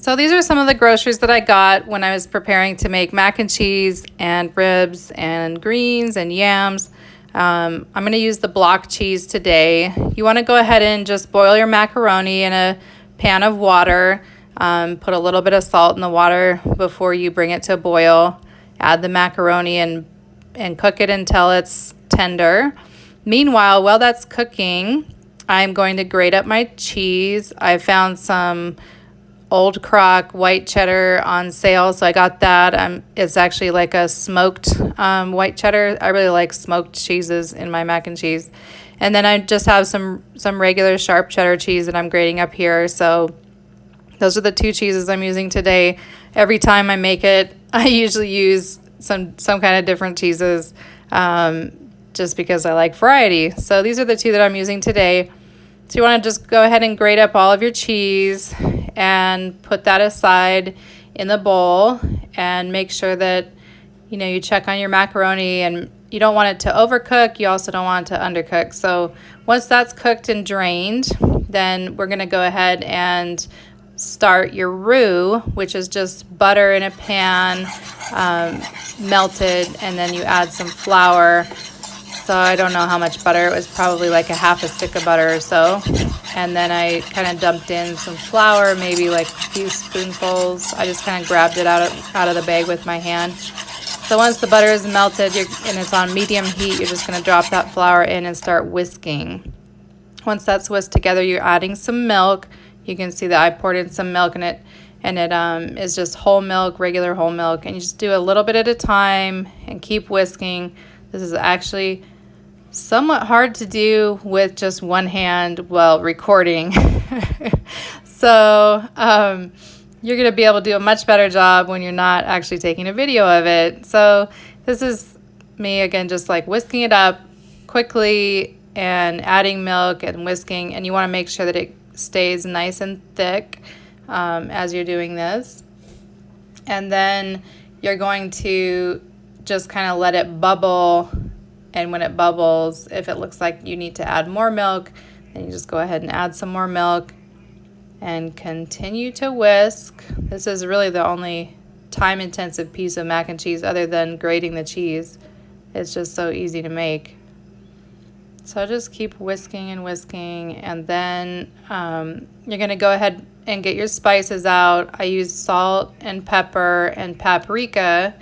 So these are some of the groceries that I got when I was preparing to make mac and cheese and ribs and greens and yams. I'm going to use the block cheese today. You want to go ahead and just boil your macaroni in a pan of water. Put a little bit of salt in the water before you bring it to a boil. Add the macaroni and cook it until it's tender. Meanwhile, while that's cooking, I'm going to grate up my cheese. I found some Old Crock white cheddar on sale, so I got that. It's actually like a smoked white cheddar. I really like smoked cheeses in my mac and cheese. And then I just have some regular sharp cheddar cheese that I'm grating up here. So those are the two cheeses I'm using today. Every time I make it, I usually use some kind of different cheeses, just because I like variety. So these are the two that I'm using today. So you want to just go ahead and grate up all of your cheese and put that aside in the bowl, and make sure that you check on your macaroni, and you don't want it to overcook. You also don't want it to undercook. So once that's cooked and drained, then we're going to go ahead and start your roux, which is just butter in a pan, melted, and then you add some flour. So I don't know how much butter. It was probably like a half a stick of butter or so. And then I kind of dumped in some flour, maybe like a few spoonfuls. I just kind of grabbed it out of the bag with my hand. So once the butter is melted and it's on medium heat, you're just going to drop that flour in and start whisking. Once that's whisked together, you're adding some milk. You can see that I poured in some milk, and it is just whole milk, regular whole milk. And you just do a little bit at a time and keep whisking. This is actually somewhat hard to do with just one hand while recording. So you're going to be able to do a much better job when you're not actually taking a video of it. So this is me again, just like whisking it up quickly and adding milk and whisking. And you want to make sure that it stays nice and thick as you're doing this. And then you're going to just kind of let it bubble. And when it bubbles, if it looks like you need to add more milk, then you just go ahead and add some more milk and continue to whisk. This is really the only time-intensive piece of mac and cheese other than grating the cheese. It's just so easy to make. So just keep whisking and whisking, and then you're going to go ahead and get your spices out. I use salt and pepper and paprika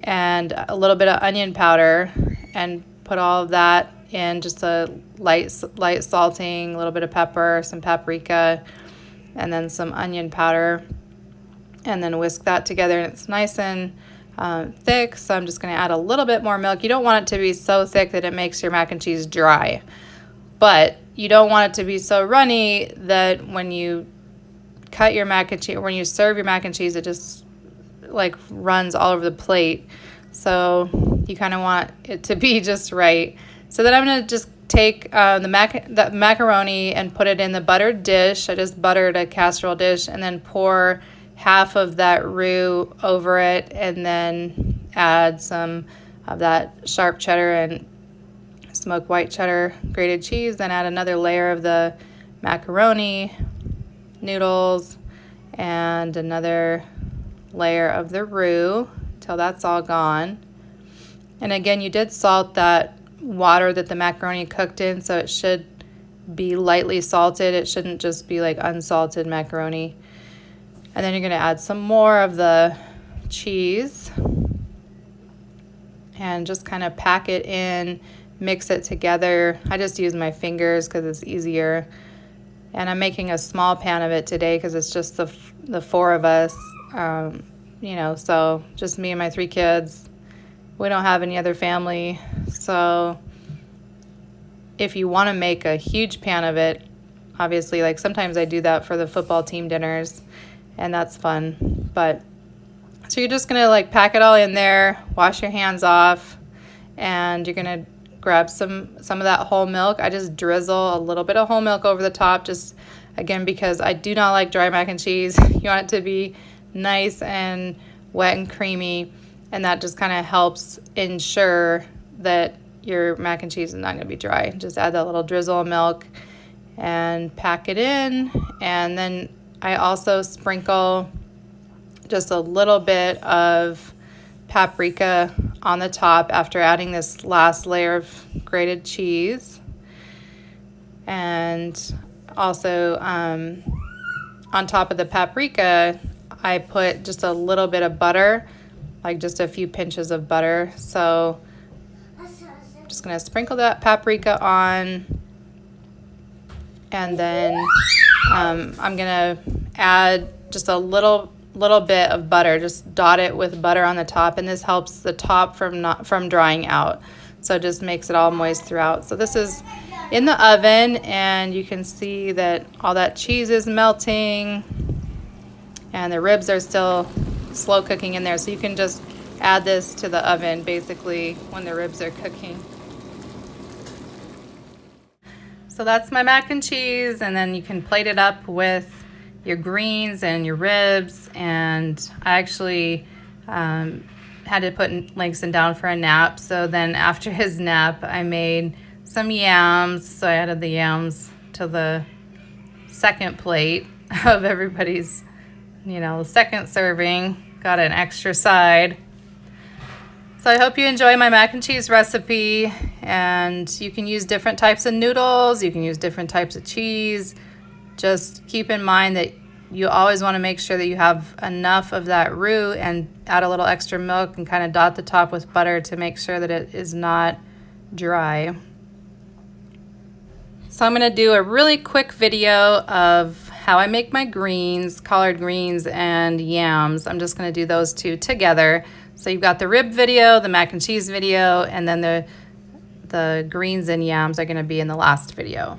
and a little bit of onion powder, and put all of that in, just a light salting, a little bit of pepper, some paprika, and then some onion powder, and then whisk that together. And it's nice and thick, so I'm just going to add a little bit more milk. You don't want it to be so thick that it makes your mac and cheese dry, but you don't want it to be so runny that when you cut your mac and cheese, when you serve your mac and cheese, it just like runs all over the plate. So you kind of want it to be just right. So then I'm going to just take the macaroni and put it in the buttered dish. I just buttered a casserole dish, and then pour half of that roux over it, and then add some of that sharp cheddar and smoked white cheddar grated cheese. Then add another layer of the macaroni noodles and another layer of the roux till that's all gone. And again, you did salt that water that the macaroni cooked in, so it should be lightly salted. It shouldn't just be like unsalted macaroni. And then you're going to add some more of the cheese and just kind of pack it in, mix it together. I just use my fingers because it's easier. And I'm making a small pan of it today because it's just the four of us, so just me and my 3 kids. We don't have any other family. So if you want to make a huge pan of it, obviously, like sometimes I do that for the football team dinners, and that's fun. But so you're just going to like pack it all in there, wash your hands off, and you're going to grab some of that whole milk. I just drizzle a little bit of whole milk over the top, just again because I do not like dry mac and cheese. You want it to be nice and wet and creamy, and that just kind of helps ensure that your mac and cheese is not going to be dry. Just add that little drizzle of milk and pack it in, and then I also sprinkle just a little bit of paprika on the top after adding this last layer of grated cheese. And also on top of the paprika, I put just a little bit of butter, like just a few pinches of butter. So I'm just gonna sprinkle that paprika on, and then I'm gonna add just a little bit of butter, just dot it with butter on the top, and this helps the top from drying out. So it just makes it all moist throughout. So this is in the oven, and you can see that all that cheese is melting and the ribs are still slow cooking in there. So you can just add this to the oven basically when the ribs are cooking. So that's my mac and cheese, and then you can plate it up with your greens and your ribs. And I actually had to put Langston down for a nap, so then after his nap I made some yams. So I added the yams to the second plate of everybody's, second serving. Got an extra side. So I hope you enjoy my mac and cheese recipe, and you can use different types of noodles, you can use different types of cheese. Just keep in mind that you always want to make sure that you have enough of that roux, and add a little extra milk and kind of dot the top with butter to make sure that it is not dry. So I'm going to do a really quick video of how I make my greens, collard greens and yams. I'm just going to do those two together. So you've got the rib video, the mac and cheese video, and then the greens and yams are going to be in the last video.